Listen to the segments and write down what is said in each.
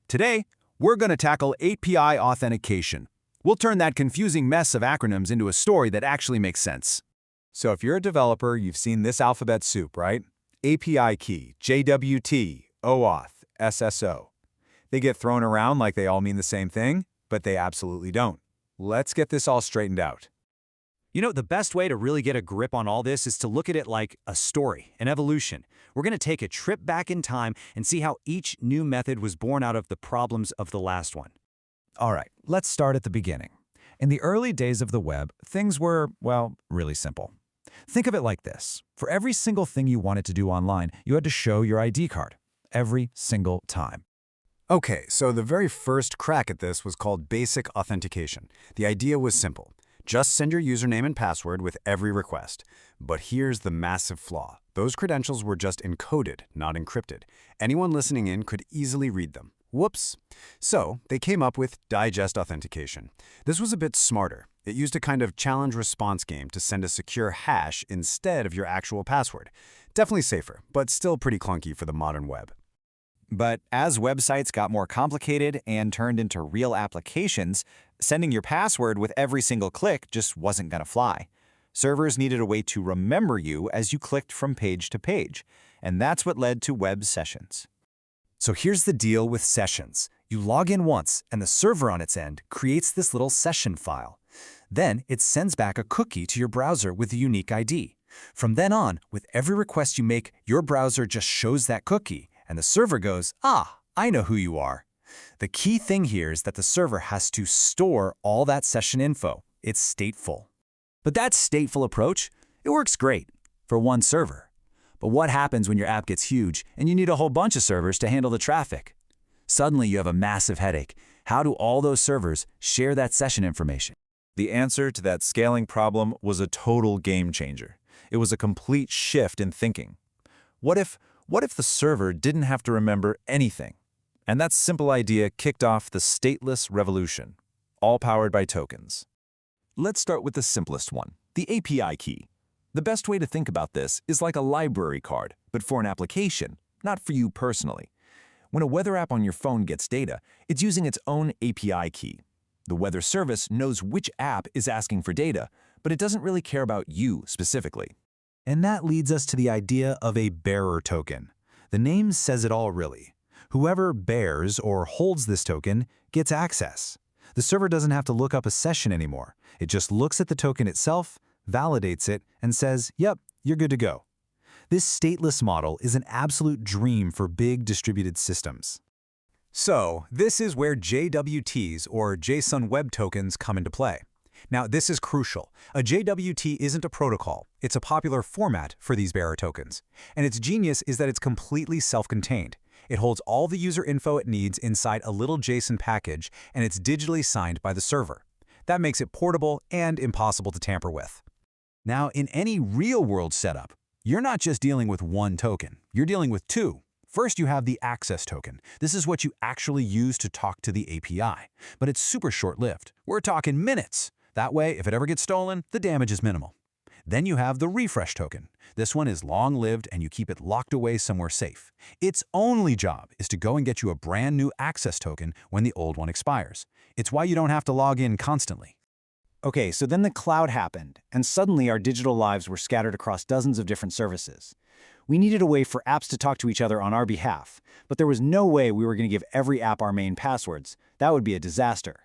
Today, we're going to tackle API authentication. We'll turn that confusing mess of acronyms into a story that actually makes sense. So if you're a developer, you've seen this alphabet soup, right? API key, JWT, OAuth, SSO. They get thrown around like they all mean the same thing, but they absolutely don't. Let's get this all straightened out. You know, the best way to really get a grip on all this is to look at it like a story, an evolution. We're going to take a trip back in time and see how each new method was born out of the problems of the last one. All right, let's start at the beginning. In the early days of the web, things were, well, really simple. Think of it like this. For every single thing you wanted to do online, you had to show your ID card. Every single time. Okay, so the very first crack at this was called basic authentication. The idea was simple. Just send your username and password with every request. But here's the massive flaw. Those credentials were just encoded, not encrypted. Anyone listening in could easily read them. Whoops. So they came up with digest authentication. This was a bit smarter. It used a kind of challenge-response game to send a secure hash instead of your actual password. Definitely safer, but still pretty clunky for the modern web. But as websites got more complicated and turned into real applications, sending your password with every single click just wasn't going to fly. Servers needed a way to remember you as you clicked from page to page, and that's what led to web sessions. So here's the deal with sessions. You log in once, and the server on its end creates this little session file. Then it sends back a cookie to your browser with a unique ID. From then on, with every request you make, your browser just shows that cookie, and the server goes, "Ah, I know who you are." The key thing here is that the server has to store all that session info. It's stateful. But that stateful approach, it works great for one server. But what happens when your app gets huge and you need a whole bunch of servers to handle the traffic? Suddenly you have a massive headache. How do all those servers share that session information? The answer to that scaling problem was a total game changer. It was a complete shift in thinking. What if the server didn't have to remember anything? And that simple idea kicked off the stateless revolution, all powered by tokens. Let's start with the simplest one, the API key. The best way to think about this is like a library card, but for an application, not for you personally. When a weather app on your phone gets data, it's using its own API key. The weather service knows which app is asking for data, but it doesn't really care about you specifically. And that leads us to the idea of a bearer token. The name says it all, really. Whoever bears or holds this token gets access. The server doesn't have to look up a session anymore. It just looks at the token itself, validates it, and says, "Yep, you're good to go." This stateless model is an absolute dream for big distributed systems. So this is where JWTs, or JSON Web Tokens, come into play. Now, this is crucial. A JWT isn't a protocol. It's a popular format for these bearer tokens. And its genius is that it's completely self-contained. It holds all the user info it needs inside a little JSON package, and it's digitally signed by the server. That makes it portable and impossible to tamper with. Now, in any real-world setup, you're not just dealing with one token. You're dealing with two. First, you have the access token. This is what you actually use to talk to the API. But it's super short-lived. We're talking minutes. That way, if it ever gets stolen, the damage is minimal. Then you have the refresh token. This one is long-lived and you keep it locked away somewhere safe. Its only job is to go and get you a brand new access token when the old one expires. It's why you don't have to log in constantly. Okay, so then the cloud happened, and suddenly our digital lives were scattered across dozens of different services. We needed a way for apps to talk to each other on our behalf, but there was no way we were going to give every app our main passwords. That would be a disaster.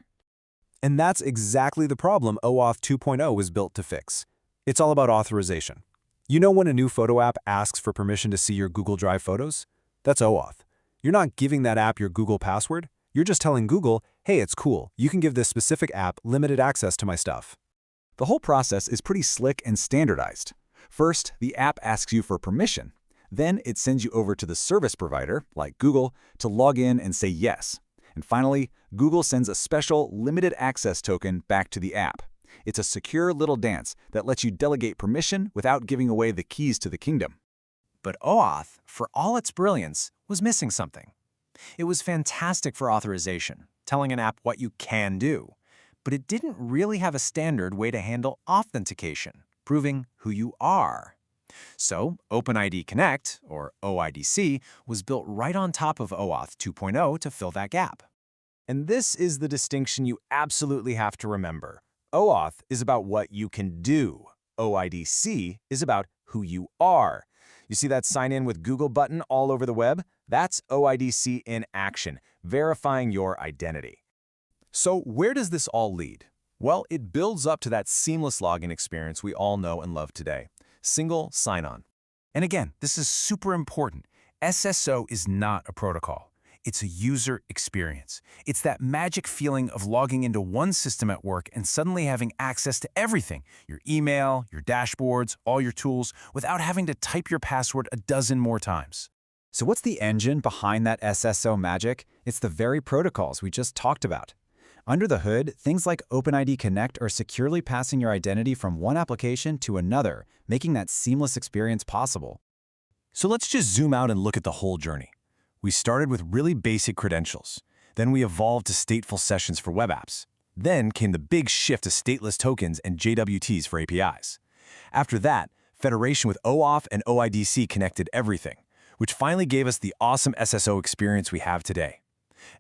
And that's exactly the problem OAuth 2.0 was built to fix. It's all about authorization. You know when a new photo app asks for permission to see your Google Drive photos? That's OAuth. You're not giving that app your Google password. You're just telling Google, "Hey, it's cool. You can give this specific app limited access to my stuff." The whole process is pretty slick and standardized. First, the app asks you for permission. Then it sends you over to the service provider, like Google, to log in and say yes. And finally, Google sends a special limited access token back to the app. It's a secure little dance that lets you delegate permission without giving away the keys to the kingdom. But OAuth, for all its brilliance, was missing something. It was fantastic for authorization, telling an app what you can do, but it didn't really have a standard way to handle authentication, proving who you are. So OpenID Connect, or OIDC, was built right on top of OAuth 2.0 to fill that gap. And this is the distinction you absolutely have to remember. OAuth is about what you can do. OIDC is about who you are. You see that sign in with Google button all over the web? That's OIDC in action, verifying your identity. So where does this all lead? Well, it builds up to that seamless login experience we all know and love today. Single sign-on. And again, this is super important. SSO is not a protocol. It's a user experience. It's that magic feeling of logging into one system at work and suddenly having access to everything, your email, your dashboards, all your tools, without having to type your password a dozen more times. So what's the engine behind that SSO magic? It's the very protocols we just talked about. Under the hood, things like OpenID Connect are securely passing your identity from one application to another, making that seamless experience possible. So let's just zoom out and look at the whole journey. We started with really basic credentials. Then we evolved to stateful sessions for web apps. Then came the big shift to stateless tokens and JWTs for APIs. After that, federation with OAuth and OIDC connected everything, which finally gave us the awesome SSO experience we have today.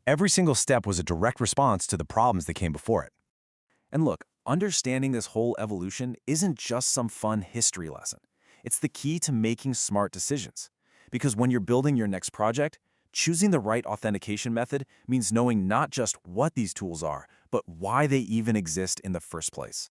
Every single step was a direct response to the problems that came before it. And look, understanding this whole evolution isn't just some fun history lesson. It's the key to making smart decisions. Because when you're building your next project, choosing the right authentication method means knowing not just what these tools are, but why they even exist in the first place.